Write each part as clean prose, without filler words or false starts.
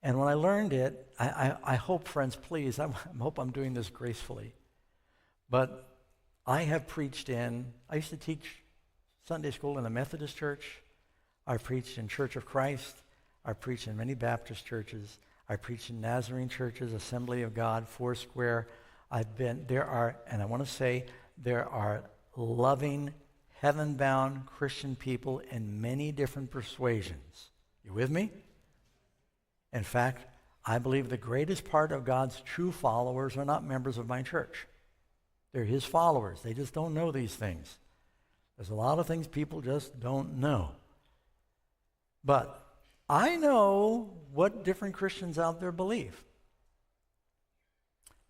And when I learned it, I hope, friends, please, I hope I'm doing this gracefully. But I have preached I used to teach Sunday school in the Methodist Church. I preached in Church of Christ. I preached in many Baptist churches. I preached in Nazarene churches, Assembly of God, Foursquare. There are loving, heaven-bound Christian people in many different persuasions. You with me? In fact, I believe the greatest part of God's true followers are not members of my church. They're his followers. They just don't know these things. There's a lot of things people just don't know. But I know what different Christians out there believe.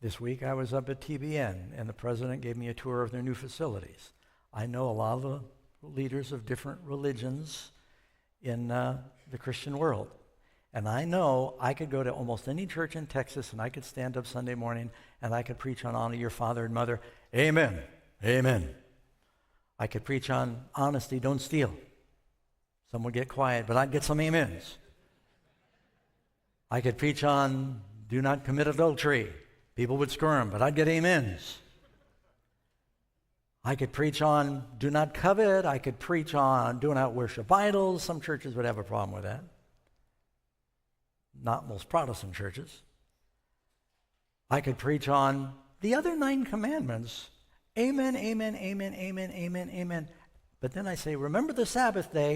This week I was up at TBN, and the president gave me a tour of their new facilities. I know a lot of the leaders of different religions in the Christian world. And I know I could go to almost any church in Texas, and I could stand up Sunday morning, and I could preach on honor your father and mother. Amen. Amen. I could preach on honesty, don't steal. Some would get quiet, but I'd get some amens. I could preach on do not commit adultery. People would squirm, but I'd get amens. I could preach on do not covet. I could preach on do not worship idols. Some churches would have a problem with that. Not most Protestant churches. I could preach on the other 9 commandments. Amen, amen, amen, amen, amen, amen. But then I say, remember the Sabbath day.